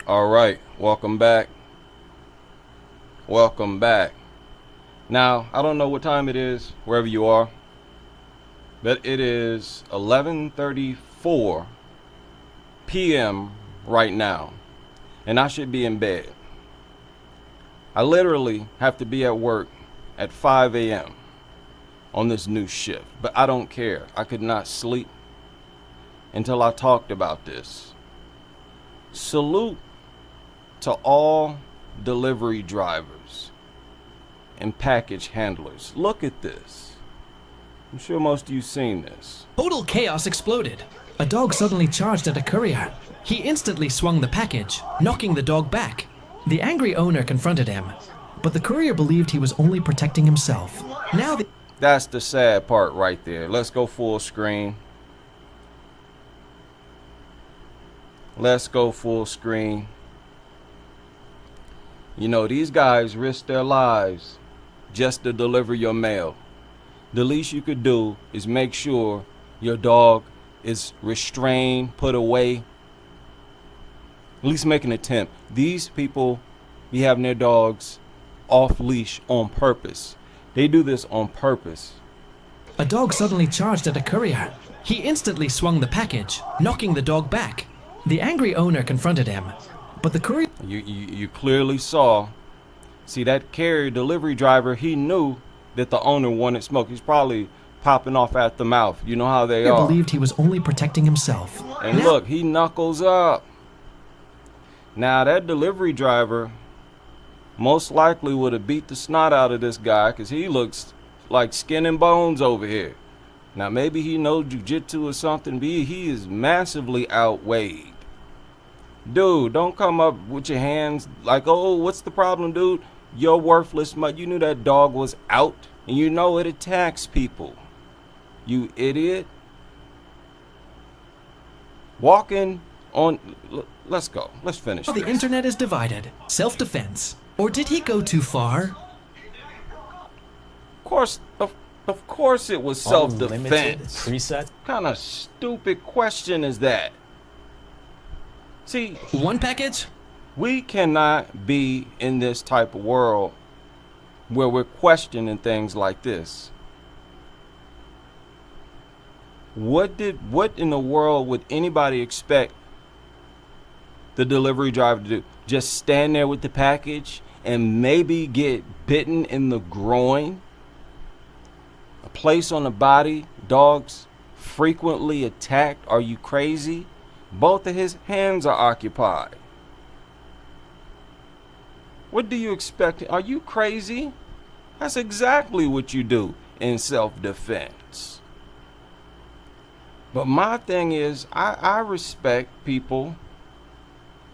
All right, welcome back. Welcome back. Now, I don't know what time it is wherever you are, but it is 11:34 p.m. right now, and I should be in bed. I literally have to be at work at 5 a.m. on this new shift, but I don't care. I could not sleep until I talked about this. Salute to all delivery drivers and package handlers. Look at this. I'm sure most of you seen this. Total chaos exploded. A dog suddenly charged at a courier. He instantly swung the package, knocking the dog back. The angry owner confronted him, but the courier believed he was only protecting himself. That's the sad part right there. Let's go full screen. Let's go full screen. You know, these guys risk their lives just to deliver your mail. The least you could do is make sure your dog is restrained, put away. At least make an attempt. These people be having their dogs off leash on purpose. They do this on purpose. A dog suddenly charged at a courier. He instantly swung the package, knocking the dog back. The angry owner confronted him, but the courier... You clearly saw. See, that carrier delivery driver, he knew that the owner wanted smoke. He's probably popping off at the mouth. You know how they are. Believed he was only protecting himself. And look, he knuckles up. Now, that delivery driver most likely would have beat the snot out of this guy because he looks like skin and bones over here. Now, maybe he knows jujitsu or something, but he is massively outweighed. Dude, don't come up with your hands like, oh, what's the problem, dude? You're worthless. You knew that dog was out, and you know it attacks people. You idiot. Walking on... Let's go. Let's finish this. The internet is divided. Self-defense. Or did he go too far? Of course it was self-defense. Preset? What kind of stupid question is that? See, one package? We cannot be in this type of world where we're questioning things like this. What in the world would anybody expect the delivery driver to do? Just stand there with the package and maybe get bitten in the groin? A place on the body, dogs frequently attacked. Are you crazy? Both of his hands are occupied. What do you expect? Are you crazy? That's exactly what you do in self-defense. But my thing is, I respect people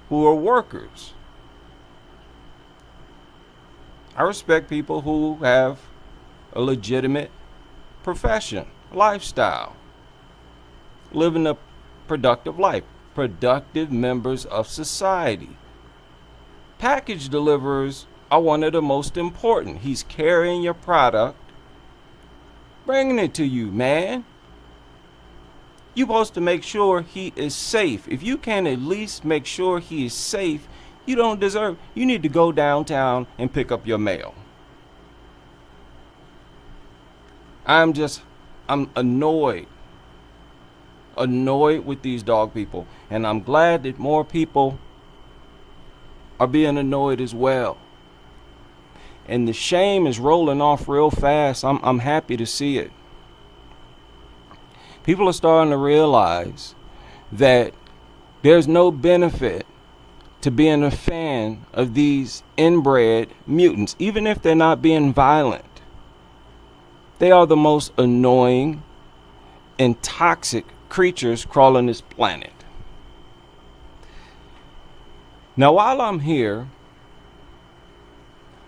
who are workers. I respect people who have a legitimate profession, lifestyle, living a productive life, productive members of society. Package deliverers are one of the most important. He's carrying your product, bringing it to you, man. You're supposed to make sure he is safe. If you can at least make sure he is safe, you don't deserve. You need to go downtown and pick up your mail. I'm annoyed with these dog people, and I'm glad that more people are being annoyed as well. And the shame is rolling off real fast. I'm happy to see it. People are starting to realize that there's no benefit to being a fan of these inbred mutants, even if they're not being violent. They are the most annoying and toxic creatures crawling this planet. Now, while I'm here,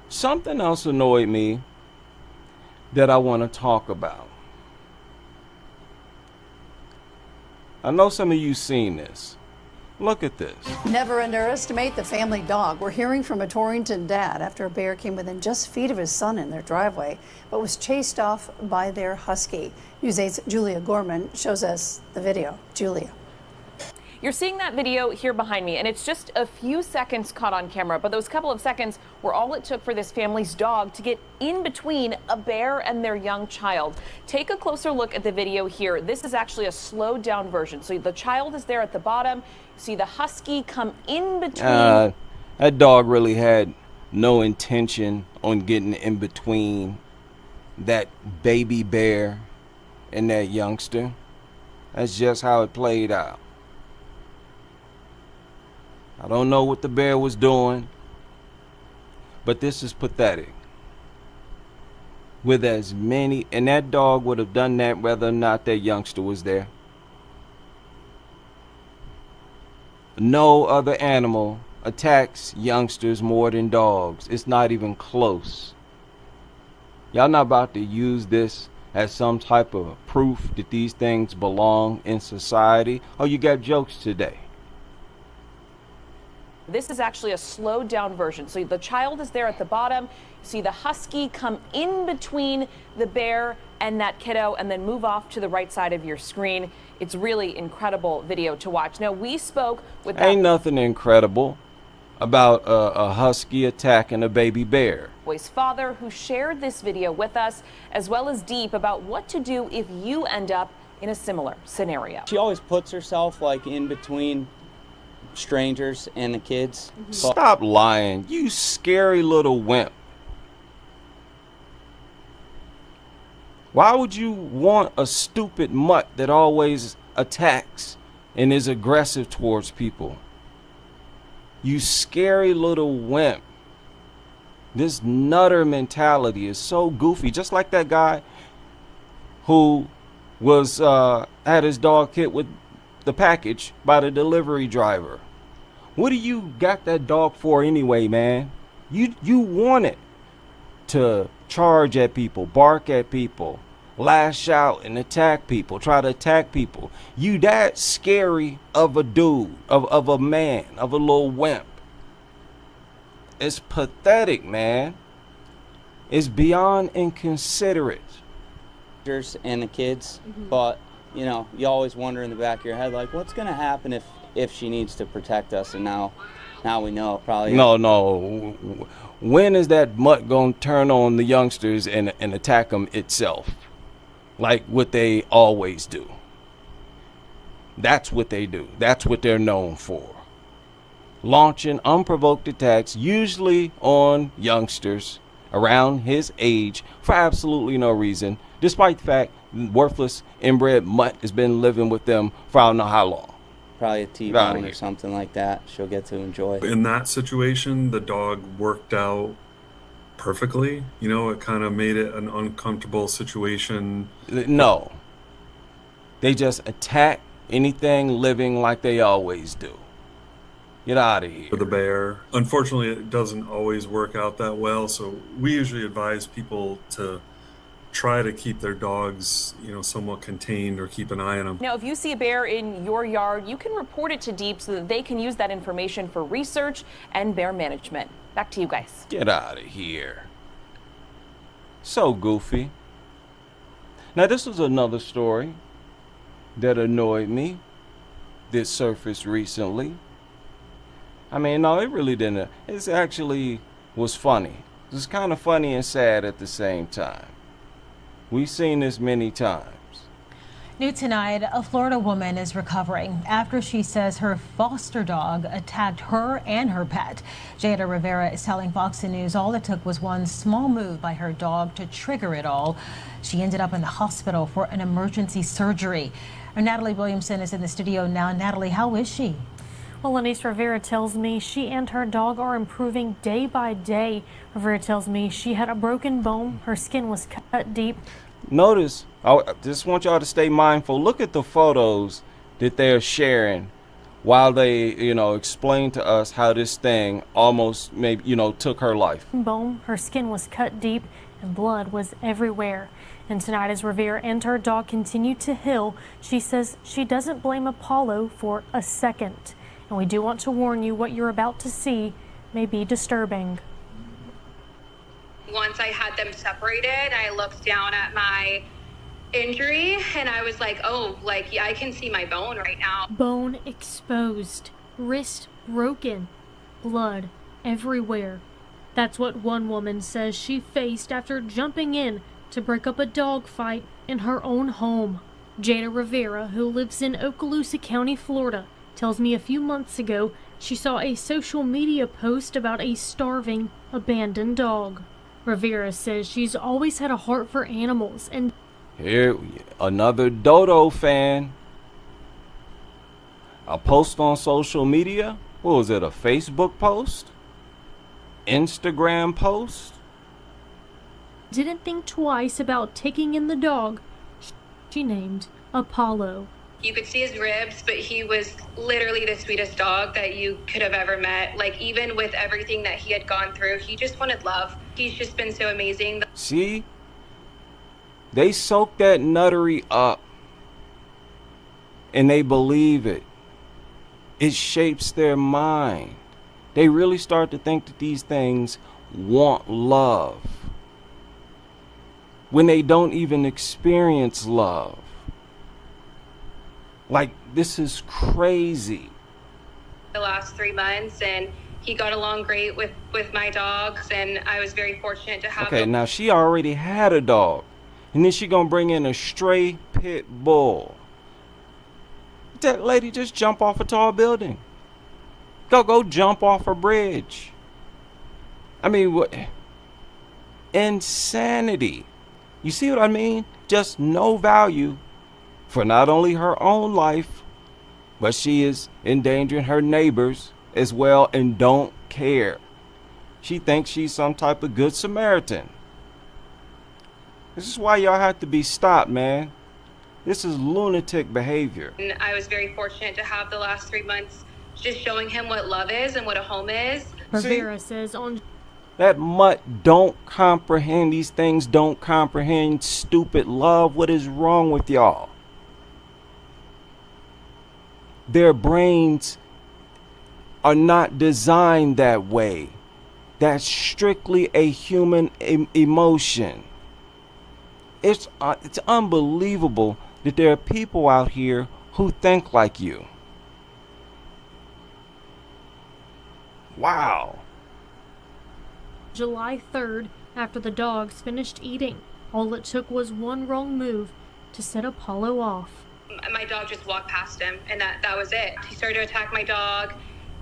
something else annoyed me that I want to talk about. I know some of you seen this. Look at this. Never underestimate the family dog. We're hearing from a Torrington dad after a bear came within just feet of his son in their driveway, but was chased off by their husky. News 8's Julia Gorman shows us the video. Julia. You're seeing that video here behind me, and it's just a few seconds caught on camera, but those couple of seconds were all it took for this family's dog to get in between a bear and their young child. Take a closer look at the video here. This is actually a slowed down version. So the child is there at the bottom. You see the husky come in between. That dog really had no intention on getting in between that baby bear and that youngster. That's just how it played out. I don't know what the bear was doing, but this is pathetic. With as many, and that dog would have done that whether or not that youngster was there. No other animal attacks youngsters more than dogs. It's not even close. Y'all not about to use this as some type of proof that these things belong in society? Oh, you got jokes today. This is actually a slowed down version. So the child is there at the bottom. You see the husky come in between the bear and that kiddo and then move off to the right side of your screen. It's really incredible video to watch. Now, we spoke with Ain't nothing incredible about a husky attacking a baby bear. boy's father, who shared this video with us, as well as Deep, about what to do if you end up in a similar scenario. She always puts herself like in between strangers and the kids. Stop lying, you scary little wimp. Why would you want a stupid mutt that always attacks and is aggressive towards people? You scary little wimp. This nutter mentality is so goofy. Just like that guy who was had his dog hit with the package by the delivery driver. What do you got that dog for anyway, man? You want it to charge at people, bark at people, lash out and attack people, try to attack people. You that scary of a dude, of a man, of a little wimp. It's pathetic, man. It's beyond inconsiderate. And the kids, but you know, you always wonder in the back of your head, like, what's gonna happen if she needs to protect us? And now we know probably. No. When is that mutt gonna turn on the youngsters and attack them itself, like what they always do? That's what they do. That's what they're known for. Launching unprovoked attacks, usually on youngsters around his age, for absolutely no reason, despite the fact worthless inbred mutt has been living with them for I don't know how long. Probably a T-bone or something like that she'll get to enjoy. In that situation, the dog worked out perfectly. You know, it kind of made it an uncomfortable situation. No. They just attack anything living like they always do. Get out of here. For the bear. Unfortunately, it doesn't always work out that well, so we usually advise people to try to keep their dogs, you know, somewhat contained or keep an eye on them. Now, if you see a bear in your yard, you can report it to Deep so that they can use that information for research and bear management. Back to you guys. Get out of here. So goofy. Now, this was another story that annoyed me that surfaced recently. I mean, no, it really didn't. It actually was funny. It was kind of funny and sad at the same time. We've seen this many times. New tonight, a Florida woman is recovering after she says her foster dog attacked her and her pet. Jada Rivera is telling Fox News all it took was one small move by her dog to trigger it all. She ended up in the hospital for an emergency surgery. Natalie Williamson is in the studio now. Natalie, how is she? Well, Lenise, Rivera tells me she and her dog are improving day by day. Rivera tells me she had a broken bone. Her skin was cut deep. Notice, I just want y'all to stay mindful. Look at the photos that they're sharing while they, explain to us how this thing almost maybe, took her life. Bone, her skin was cut deep and blood was everywhere. And tonight, as Rivera and her dog continue to heal, she says she doesn't blame Apollo for a second. And we do want to warn you, what you're about to see may be disturbing. Once I had them separated, I looked down at my injury, and I was like, oh, like, yeah, I can see my bone right now. Bone exposed, wrist broken, blood everywhere. That's what one woman says she faced after jumping in to break up a dog fight in her own home. Jada Rivera, who lives in Okaloosa County, Florida, tells me a few months ago she saw a social media post about a starving, abandoned dog. Rivera says she's always had a heart for animals and Here, another Dodo fan. A post on social media? What was it, a Facebook post? Instagram post? didn't think twice about taking in the dog she named Apollo. You could see his ribs, but he was literally the sweetest dog that you could have ever met. Like, even with everything that he had gone through, he just wanted love. He's just been so amazing. See? They soak that nuttery up. And they believe it. It shapes their mind. They really start to think that these things want love when they don't even experience love. Like, this is crazy. The last 3 months, and he got along great with my dogs, and I was very fortunate to have Okay, him. now she already had a dog, and then she gonna bring in a stray pit bull. That lady just jump off a tall building. Go jump off a bridge. I mean, what? Insanity. You see what I mean? Just no value for not only her own life, but she is endangering her neighbors as well and don't care. She thinks she's some type of good Samaritan. This is why y'all have to be stopped, man. This is lunatic behavior. And I was very fortunate to have the last 3 months just showing him what love is and what a home is. Rivera says on That mutt don't comprehend these things, don't comprehend stupid love. What is wrong with y'all? Their brains are not designed that way. That's strictly a human emotion. It's unbelievable that there are people out here who think like you. Wow. July 3rd, after the dogs finished eating, all it took was one wrong move to set Apollo off. My dog just walked past him, and that was it. He started to attack my dog,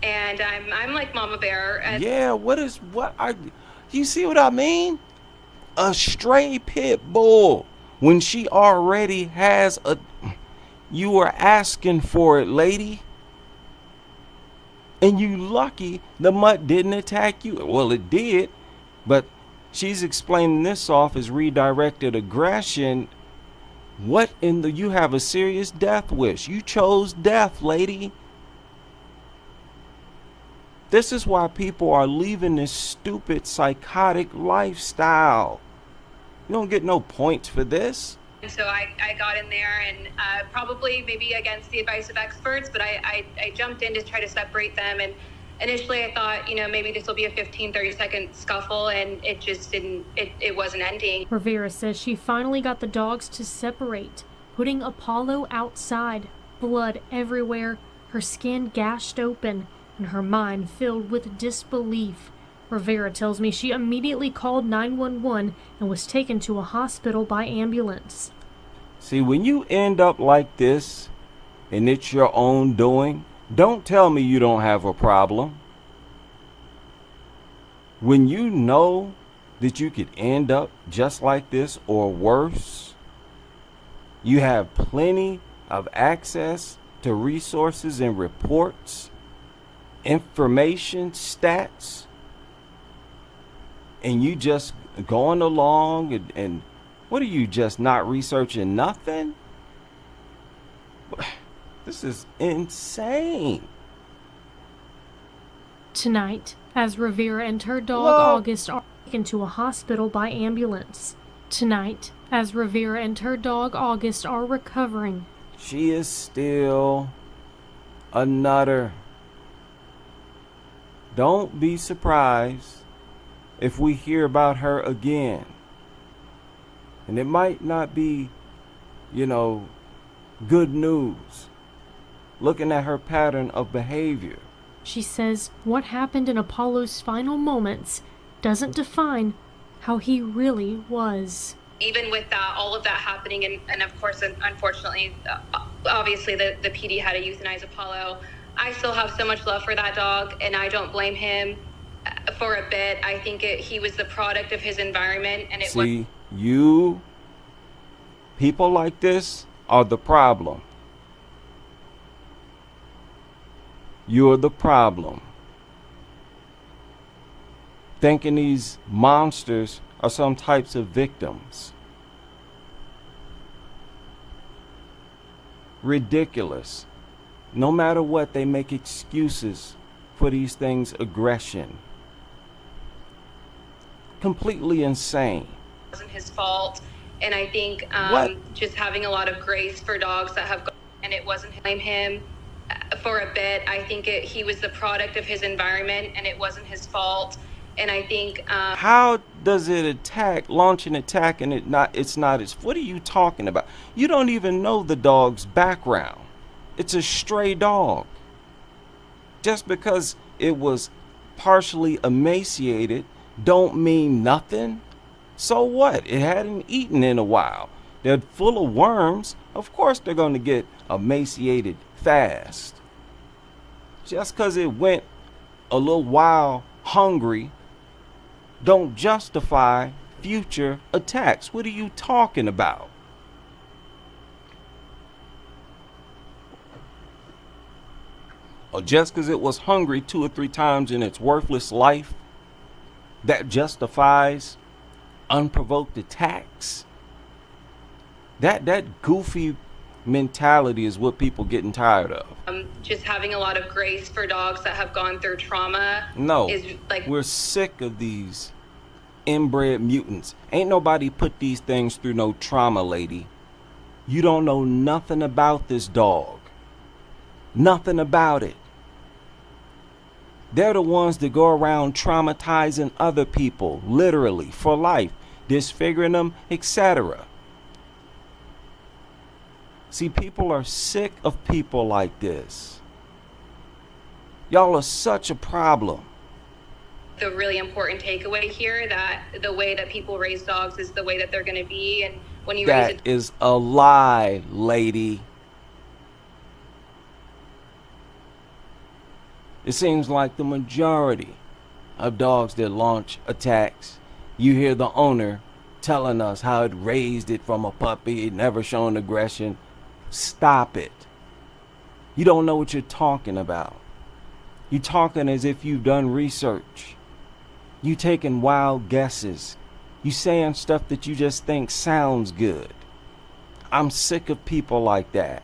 and I'm like Mama Bear. Yeah, you see what I mean? A stray pit bull. When she already has you were asking for it, lady. And you lucky the mutt didn't attack you. Well, it did, but she's explaining this off as redirected aggression. You have a serious death wish. You chose death, lady. This is why people are leaving this stupid psychotic lifestyle. You don't get no points for this. And so I got in there, and probably maybe against the advice of experts, but I jumped in to try to separate them. And initially I thought, maybe this will be a 15-30 second scuffle, and it just didn't, it wasn't ending. Rivera says she finally got the dogs to separate, putting Apollo outside, blood everywhere, her skin gashed open, and her mind filled with disbelief. Rivera tells me she immediately called 911 and was taken to a hospital by ambulance. See, when you end up like this, and it's your own doing, don't tell me you don't have a problem. When you know that you could end up just like this or worse, you have plenty of access to resources and reports, information, stats, and you just going along and what are you, just not researching nothing? This is insane. Tonight, as Rivera and her dog August are taken to a hospital by ambulance. Tonight, as Rivera and her dog August are recovering. She is still a nutter. Don't be surprised if we hear about her again. And it might not be good news, looking at her pattern of behavior. She says what happened in Apollo's final moments doesn't define how he really was. Even with that, all of that happening, and of course, unfortunately, obviously the PD had to euthanize Apollo, I still have so much love for that dog, and I don't blame him for a bit. I think he was the product of his environment, and it was... People like this are the problem. You're the problem. Thinking these monsters are some types of victims. Ridiculous. No matter what, they make excuses for these things' aggression. Completely insane. It wasn't his fault, and I think just having a lot of grace for dogs that have gone, and it wasn't blame him for a bit. I think he was the product of his environment, and it wasn't his fault. And I think how does it launch an attack, and it's not its... What are you talking about? You don't even know the dog's background. It's a stray dog. Just because it was partially emaciated don't mean nothing. So what? It hadn't eaten in a while. They're full of worms. Of course they're going to get emaciated fast. Just because it went a little while hungry don't justify future attacks. What are you talking about? Or just because it was hungry 2 or 3 times in its worthless life, that justifies unprovoked attacks? That goofy mentality is what people getting tired of. Just having a lot of grace for dogs that have gone through trauma. No, is like... We're sick of these inbred mutants. Ain't nobody put these things through no trauma, lady. You don't know nothing about this dog. Nothing about it. They're the ones that go around traumatizing other people, literally, for life, disfiguring them, etc. See, people are sick of people like this. Y'all are such a problem. The really important takeaway here, that the way that people raise dogs is the way that they're going to be. And when you raise That is a lie, lady. It seems like the majority of dogs that launch attacks, you hear the owner telling us how it raised it from a puppy, it never shown aggression. Stop it. You don't know what you're talking about. You're talking as if you've done research. You taking wild guesses. You saying stuff that you just think sounds good. I'm sick of people like that.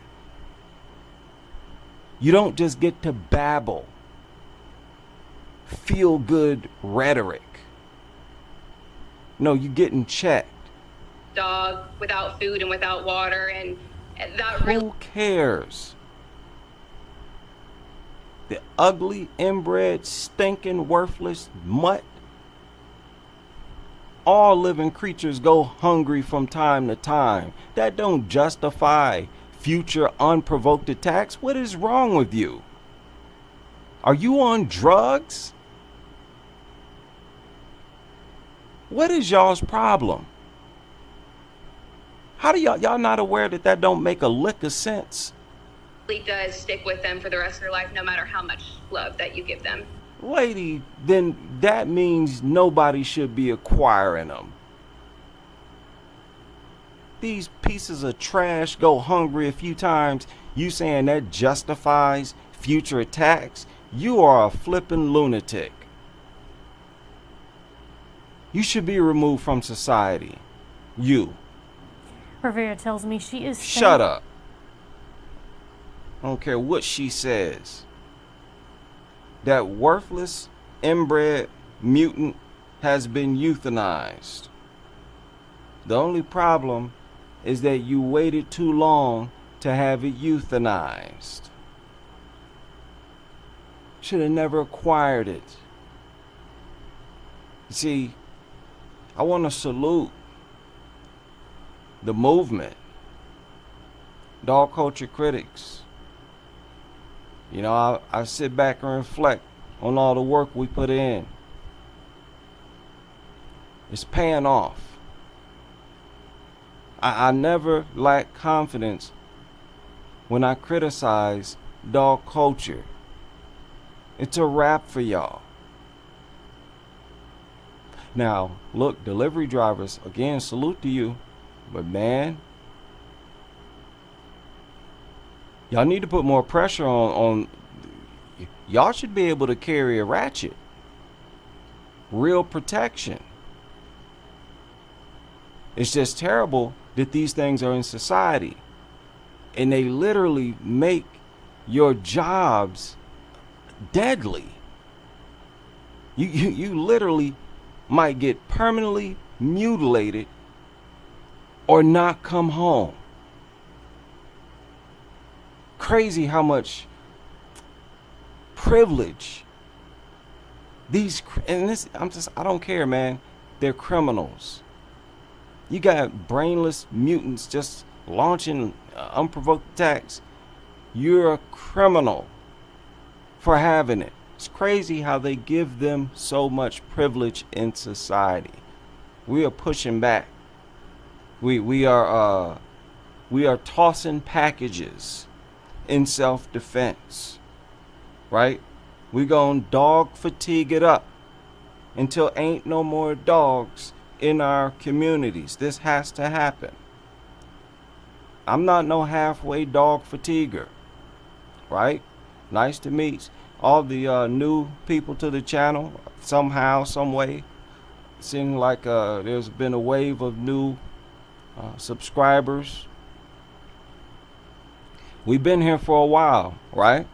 You don't just get to babble feel good rhetoric. No, you're getting checked. Dog without food and without water, and that really... Who cares? The ugly, inbred, stinking, worthless mutt. All living creatures go hungry from time to time. That don't justify future unprovoked attacks. What is wrong with you? Are you on drugs? What is y'all's problem? How do y'all not aware that don't make a lick of sense? It does stick with them for the rest of their life, no matter how much love that you give them. Lady, then that means nobody should be acquiring them. These pieces of trash go hungry a few times. You saying that justifies future attacks? You are a flippin' lunatic. You should be removed from society. You. Rivera tells me she is... Shut up. I don't care what she says. That worthless, inbred mutant has been euthanized. The only problem is that you waited too long to have it euthanized. Should have never acquired it. See, I want to salute the movement dog culture critics. You know, I sit back and reflect on all the work we put in. It's paying off. I never lack confidence when I criticize dog culture. It's a wrap for y'all. Now, look, delivery drivers, again, salute to you. But man, y'all need to put more pressure on y'all should be able to carry a ratchet. Real protection. It's just terrible that these things are in society. And they literally make your jobs deadly. You literally might get permanently mutilated or not come home. Crazy how much privilege these, and this, I don't care, man. They're criminals. You got brainless mutants just launching unprovoked attacks. You're a criminal for having it. It's crazy how they give them so much privilege in society. We are pushing back. We are tossing packages in self-defense, right? We gonna dog fatigue it up until ain't no more dogs in our communities. This has to happen. I'm not no halfway dog fatiguer, right? Nice to meet all the new people to the channel. Somehow, some way, seems like there's been a wave of new subscribers. We've been here for a while, right?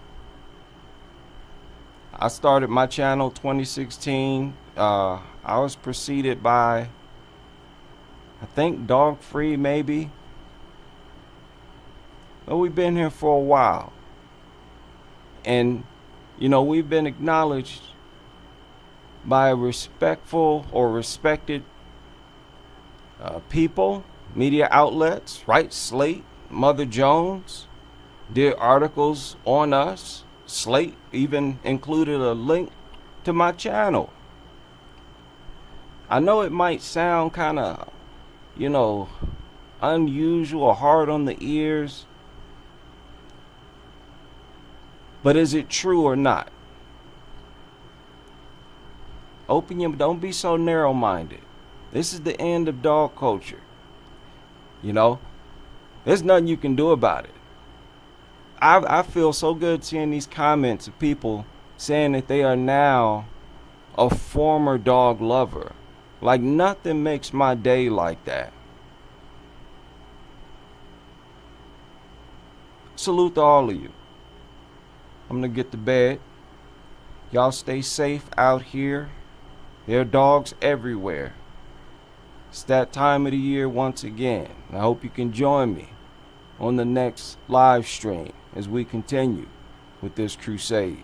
I started my channel 2016. I was preceded by, I think, Dog Free maybe. But we've been here for a while. And, you know, we've been acknowledged by respectful or respected people, media outlets, right? Slate, Mother Jones did articles on us. Slate even included a link to my channel. I know it might sound kind of, you know, unusual, hard on the ears, but is it true or not? Open your, don't be so narrow-minded. This is the end of dog culture. You know, there's nothing you can do about it. I feel so good seeing these comments of people saying that they are now a former dog lover. Like nothing makes my day like that. Salute to all of you. I'm gonna get to bed. Y'all stay safe out here. There are dogs everywhere. It's that time of the year once again. I hope you can join me on the next live stream as we continue with this crusade.